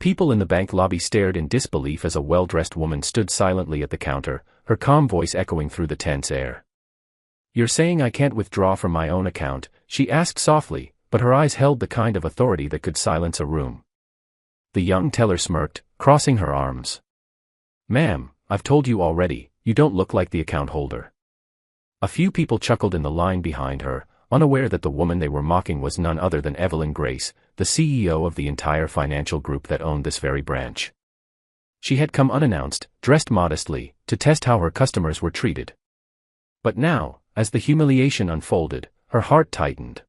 People in the bank lobby stared in disbelief as a well-dressed woman stood silently at the counter, her calm voice echoing through the tense air. "You're saying I can't withdraw from my own account?" she asked softly, but her eyes held the kind of authority that could silence a room. The young teller smirked, crossing her arms. "Ma'am, I've told you already, you don't look like the account holder." A few people chuckled in the line behind her, unaware that the woman they were mocking was none other than Evelyn Grace, the CEO of the entire financial group that owned this very branch. She had come unannounced, dressed modestly, to test how her customers were treated. But now, as the humiliation unfolded, her heart tightened.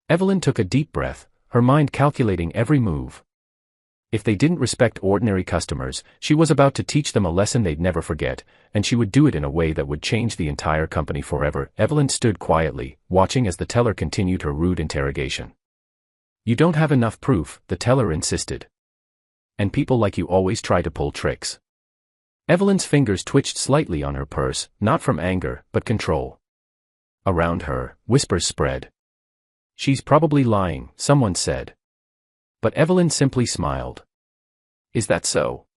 Evelyn took a deep breath, her mind calculating every move. If they didn't respect ordinary customers, she was about to teach them a lesson they'd never forget, and she would do it in a way that would change the entire company forever. Evelyn stood quietly, watching as the teller continued her rude interrogation. "You don't have enough proof," the teller insisted. "And people like you always try to pull tricks." Evelyn's fingers twitched slightly on her purse, not from anger, but control. Around her, whispers spread. "She's probably lying," someone said. But Evelyn simply smiled. "Is that so?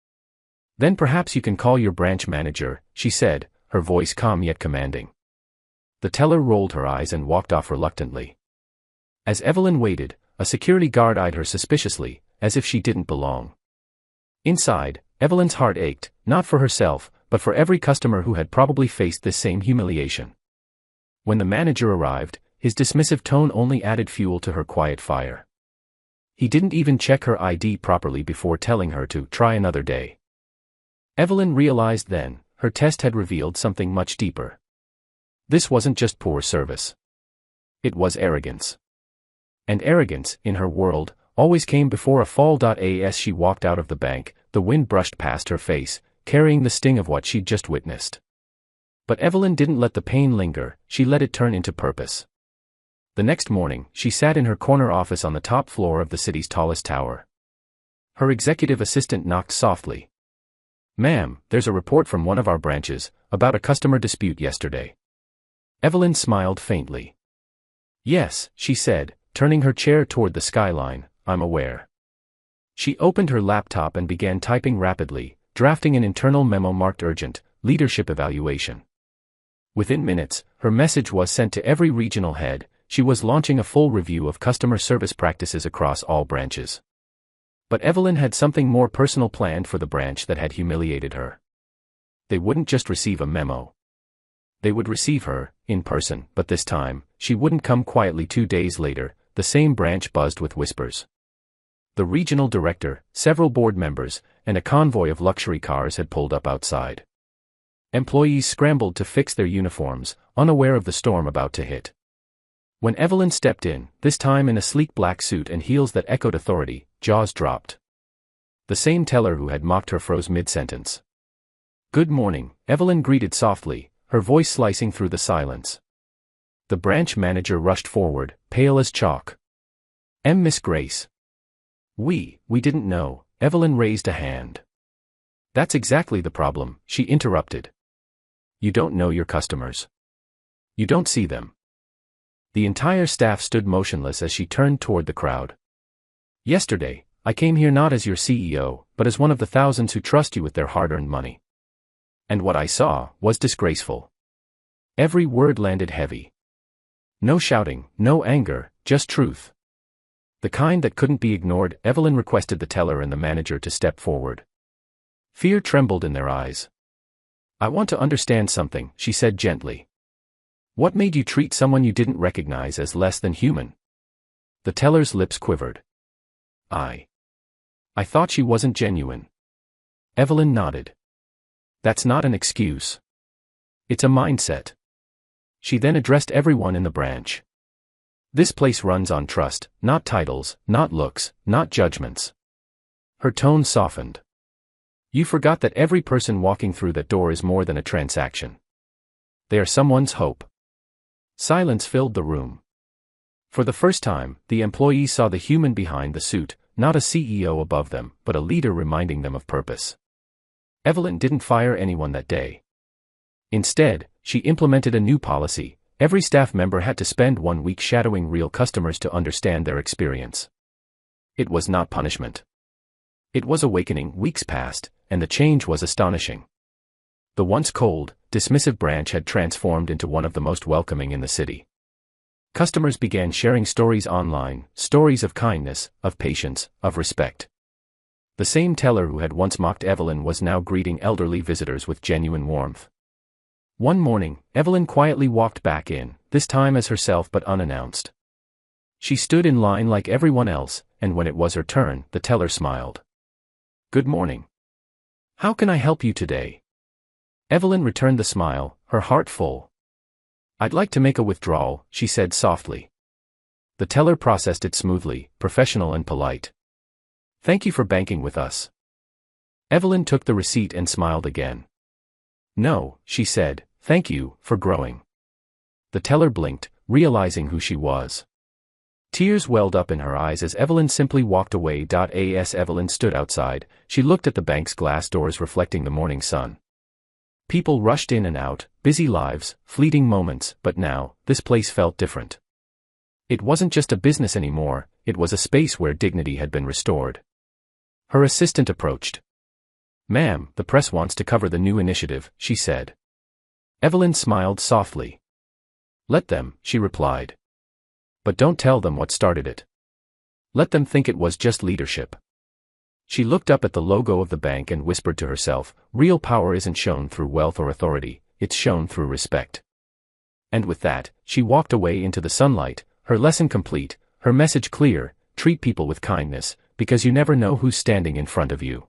Then perhaps you can call your branch manager," she said, her voice calm yet commanding. The teller rolled her eyes and walked off reluctantly. As Evelyn waited, a security guard eyed her suspiciously, as if she didn't belong. Inside, Evelyn's heart ached, not for herself, but for every customer who had probably faced this same humiliation. When the manager arrived, his dismissive tone only added fuel to her quiet fire. He didn't even check her ID properly before telling her to try another day. Evelyn realized then, her test had revealed something much deeper. This wasn't just poor service. It was arrogance. And arrogance, in her world, always came before a fall. As she walked out of the bank, the wind brushed past her face, carrying the sting of what she'd just witnessed. But Evelyn didn't let the pain linger, she let it turn into purpose. The next morning, she sat in her corner office on the top floor of the city's tallest tower. Her executive assistant knocked softly. "Ma'am, there's a report from one of our branches, about a customer dispute yesterday." Evelyn smiled faintly. "Yes," she said, turning her chair toward the skyline, "I'm aware." She opened her laptop and began typing rapidly, drafting an internal memo marked urgent, leadership evaluation. Within minutes, her message was sent to every regional head. She was launching a full review of customer service practices across all branches. But Evelyn had something more personal planned for the branch that had humiliated her. They wouldn't just receive a memo. They would receive her, in person, but this time, she wouldn't come quietly. 2 days later, the same branch buzzed with whispers. The regional director, several board members, and a convoy of luxury cars had pulled up outside. Employees scrambled to fix their uniforms, unaware of the storm about to hit. When Evelyn stepped in, this time in a sleek black suit and heels that echoed authority, jaws dropped. The same teller who had mocked her froze mid-sentence. "Good morning," Evelyn greeted softly, her voice slicing through the silence. The branch manager rushed forward, pale as chalk. "Miss Grace." We didn't know," Evelyn raised a hand. "That's exactly the problem," she interrupted. "You don't know your customers. You don't see them." The entire staff stood motionless as she turned toward the crowd. "Yesterday, I came here not as your CEO, but as one of the thousands who trust you with their hard-earned money. And what I saw was disgraceful." Every word landed heavy. No shouting, no anger, just truth. The kind that couldn't be ignored. Evelyn requested the teller and the manager to step forward. Fear trembled in their eyes. "I want to understand something," she said gently. "What made you treat someone you didn't recognize as less than human?" The teller's lips quivered. I thought she wasn't genuine." Evelyn nodded. "That's not an excuse. It's a mindset." She then addressed everyone in the branch. "This place runs on trust, not titles, not looks, not judgments." Her tone softened. "You forgot that every person walking through that door is more than a transaction. They are someone's hope." Silence filled the room. For the first time, the employees saw the human behind the suit, not a CEO above them, but a leader reminding them of purpose. Evelyn didn't fire anyone that day. Instead, she implemented a new policy: every staff member had to spend 1 week shadowing real customers to understand their experience. It was not punishment. It was awakening. Weeks passed, and the change was astonishing. The once cold, dismissive branch had transformed into one of the most welcoming in the city. Customers began sharing stories online, stories of kindness, of patience, of respect. The same teller who had once mocked Evelyn was now greeting elderly visitors with genuine warmth. One morning, Evelyn quietly walked back in, this time as herself but unannounced. She stood in line like everyone else, and when it was her turn, the teller smiled. "Good morning. How can I help you today?" Evelyn returned the smile, her heart full. "I'd like to make a withdrawal," she said softly. The teller processed it smoothly, professional and polite. "Thank you for banking with us." Evelyn took the receipt and smiled again. "No," she said, "thank you, for growing." The teller blinked, realizing who she was. Tears welled up in her eyes as Evelyn simply walked away. As Evelyn stood outside, she looked at the bank's glass doors reflecting the morning sun. People rushed in and out, busy lives, fleeting moments, but now, this place felt different. It wasn't just a business anymore, it was a space where dignity had been restored. Her assistant approached. "Ma'am, the press wants to cover the new initiative," she said. Evelyn smiled softly. "Let them," she replied. "But don't tell them what started it. Let them think it was just leadership." She looked up at the logo of the bank and whispered to herself, "Real power isn't shown through wealth or authority, it's shown through respect." And with that, she walked away into the sunlight, her lesson complete, her message clear: treat people with kindness, because you never know who's standing in front of you.